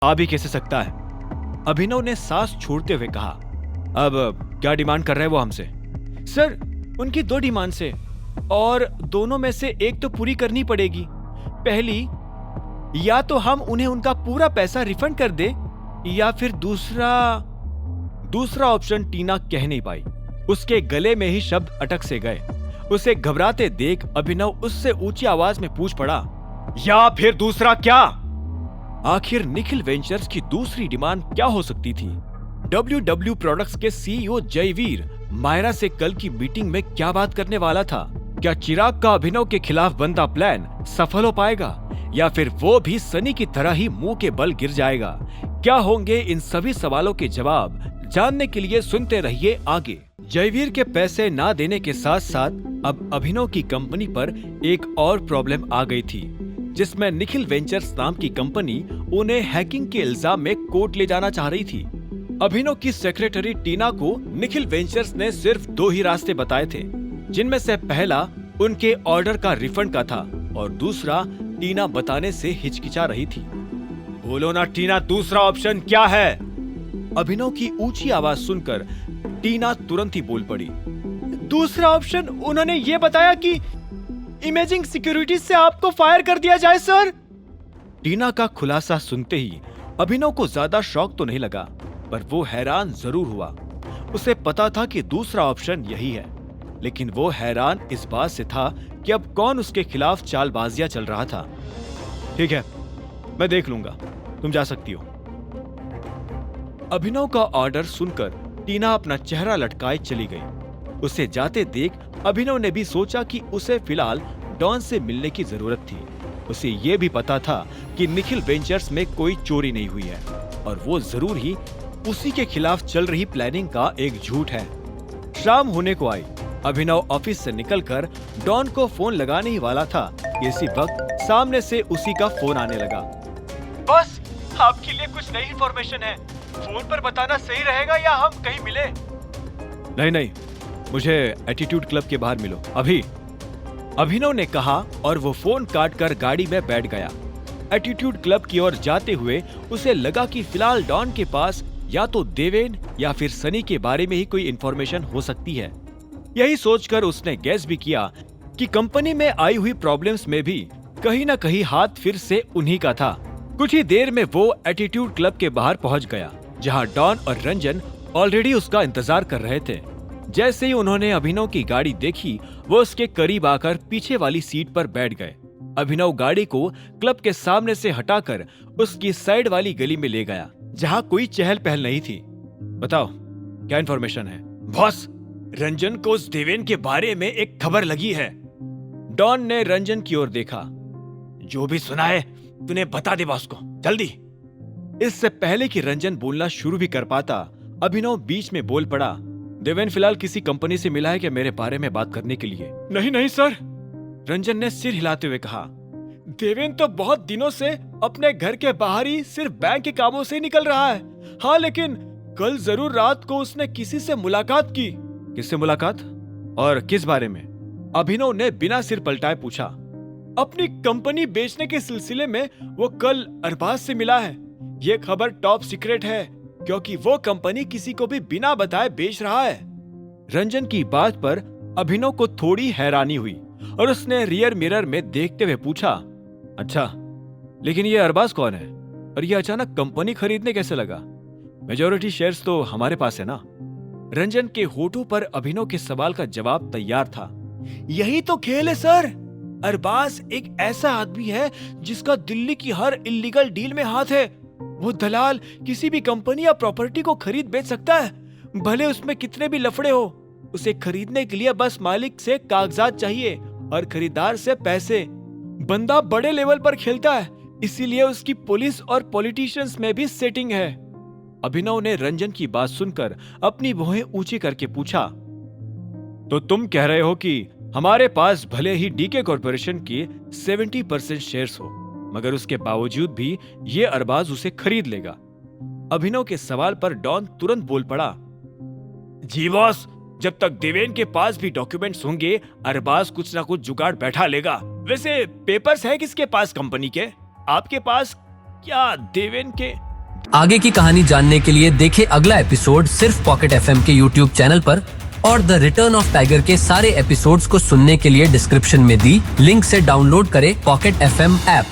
आ भी कैसे सकता है? अभिनव ने सांस छोड़ते हुए कहा। अब क्या डिमांड कर रहे हैं वो हमसे? सर, उनकी 2 डिमांड से, और दोनों में से एक तो पूरी करनी पड़ेगी। पहली, या तो हम उन्हें उनका पूरा पैसा रिफंड कर दे, या फिर दूसरा ऑप्शन टीना कह नहीं पाई। उसके गले में ही शब्द अटक से गए। उसे घबराते देख अभिनव उससे ऊंची आवाज में पूछ पड़ा, या फिर दूसरा क्या? आखिर निखिल वेंचर्स की दूसरी डिमांड क्या हो सकती थी? WW प्रोडक्ट्स के CEO जयवीर मायरा से कल की मीटिंग में क्या बात करने वाला था? क्या चिराग का अभिनव के खिलाफ बनता प्लान सफल हो पाएगा, या फिर वो भी सनी की तरह ही मुंह के बल गिर जाएगा? क्या होंगे इन सभी सवालों के जवाब? जानने के लिए सुनते रहिए आगे। जयवीर के पैसे ना देने के साथ साथ अब अभिनव की कंपनी पर एक और प्रॉब्लम आ गई थी, जिसमें निखिल वेंचर्स नाम की कंपनी उन्हें हैकिंग के इल्जाम में कोर्ट ले जाना चाह रही थी। अभिनव की सेक्रेटरी टीना को निखिल वेंचर्स ने सिर्फ 2 ही रास्ते बताए थे, जिनमें से पहला उनके ऑर्डर का रिफंड का था और दूसरा टीना बताने से हिचकिचा रही थी। बोलो ना टीना, दूसरा ऑप्शन क्या है? अभिनव की ऊंची आवाज सुनकर टीना तुरंत ही बोल पड़ी। दूसरा ऑप्शन उन्होंने ये बताया कि इमेजिंग सिक्योरिटी से आपको फायर कर दिया जाए सर। टीना का खुलासा सुनते ही अभिनव को ज्यादा शौक तो नहीं लगा, पर वो हैरान जरूर हुआ। उसे पता था कि दूसरा ऑप्शन यही है, लेकिन वो हैरान इस बात से था कि अब कौन उसके खिलाफ चालबाजियां चल रहा था। ठीक है, मैं देख लूंगा, तुम जा सकती हो। अभिनव का ऑर्डर सुनकर टीना अपना चेहरा लटकाए चली गई। उसे जाते देख अभिनव ने भी सोचा कि उसे फिलहाल डॉन से मिलने की जरूरत थी। उसे ये भी पता था कि निखिल वेंचर्स में कोई चोरी नहीं हुई है और वो जरूर ही उसी के खिलाफ चल रही प्लानिंग का एक झूठ है। शाम होने को आई। अभिनव ऑफिस से निकलकर डॉन को फोन लगाने ही वाला था, इसी वक्त सामने से उसी का फोन आने लगा। बस, आपके लिए कुछ नई इंफॉर्मेशन है, फोन पर बताना सही रहेगा या हम कहीं मिले? नहीं, मुझे एटीट्यूड क्लब के बाहर मिलो अभी, अभिनव ने कहा और वो फोन काट कर गाड़ी में बैठ गया। एटीट्यूड क्लब की ओर जाते हुए उसे लगा कि फिलहाल डॉन के पास या तो देवेन या फिर सनी के बारे में ही कोई इंफॉर्मेशन हो सकती है। यही सोचकर उसने गैस भी किया कि कंपनी में आई हुई प्रॉब्लम्स में भी कहीं ना कहीं हाथ फिर से उन्हीं का था। कुछ ही देर में वो एटीट्यूड क्लब के बाहर पहुंच गया, जहां डॉन और रंजन ऑलरेडी उसका इंतजार कर रहे थे। जैसे ही उन्होंने अभिनव की गाड़ी देखी, वो उसके करीब आकर पीछे वाली सीट पर बैठ गए। अभिनव गाड़ी को क्लब के सामने से हटाकर उसकी साइड वाली गली में ले गया, जहां कोई चहल पहल नहीं थी। बताओ, क्या इन्फॉर्मेशन है? बॉस, रंजन को उस देवेन के बारे में एक खबर लगी है। डॉन ने रंजन की ओर देखा। जो भी सुना है तूने बता दे बॉस को, जल्दी। इससे पहले कि रंजन बोलना शुरू भी कर पाता, अभिनव बीच में बोल पड़ा। देवेन फिलहाल किसी कंपनी से मिला है क्या मेरे बारे में बात करने के लिए? नहीं सर, रंजन ने सिर हिलाते हुए कहा। देवेन तो बहुत दिनों से अपने घर के बाहर ही सिर्फ बैंक के कामों से निकल रहा है। हाँ, लेकिन कल जरूर रात को उसने किसी से मुलाकात की। किससे मुलाकात और किस बारे में? अभिनव ने बिना सिर पलटाए पूछा। अपनी कंपनी बेचने के सिलसिले में वो कल अरबाज से मिला है। ये खबर टॉप सीक्रेट है, क्योंकि वो कंपनी किसी को भी बिना बताए बेच रहा है। रंजन की बात पर अभिनव को थोड़ी हैरानी हुई और उसने रियर मिरर में देखते हुए पूछा, अच्छा, लेकिन ये अरबाज कौन है और ये अचानक कंपनी खरीदने कैसे लगा? मेजॉरिटी शेयर्स तो हमारे पास है ना। रंजन के होठों पर अभिनव के सवाल का जवाब तैयार था। यही तो खेल है सर। अरबाज एक ऐसा आदमी है जिसका दिल्ली की हर इल्लीगल डील में हाथ है। वो दलाल किसी भी कंपनी या प्रॉपर्टी को खरीद बेच सकता है, भले उसमें कितने भी लफड़े हो। उसे खरीदने के लिए बस मालिक से कागजात चाहिए और खरीदार से पैसे। बंदा बड़े लेवल पर खेलता है, इसीलिए उसकी पुलिस और पॉलिटिशियंस में भी सेटिंग है। अभिनव ने रंजन की बात सुनकर अपनी भौहें ऊंची करके पूछा, तो तुम कह रहे हो कि हमारे पास भले ही डीके कॉर्पोरेशन के 70% शेयर्स हो, मगर उसके बावजूद भी ये अरबाज उसे खरीद लेगा? अभिनव के सवाल पर डॉन तुरंत बोल पड़ा, जी बॉस, जब तक देवेन के पास भी डॉक्यूमेंट्स होंगे, अरबाज कुछ ना कुछ जुगाड़ बैठा लेगा। वैसे पेपर्स है किसके पास कंपनी के? आपके पास क्या देवेन के? आगे की कहानी जानने के लिए देखें अगला एपिसोड सिर्फ पॉकेट एफएम के यूट्यूब चैनल पर और द रिटर्न ऑफ टाइगर के सारे एपिसोड्स को सुनने के लिए डिस्क्रिप्शन में दी लिंक से डाउनलोड करें पॉकेट एफएम ऐप।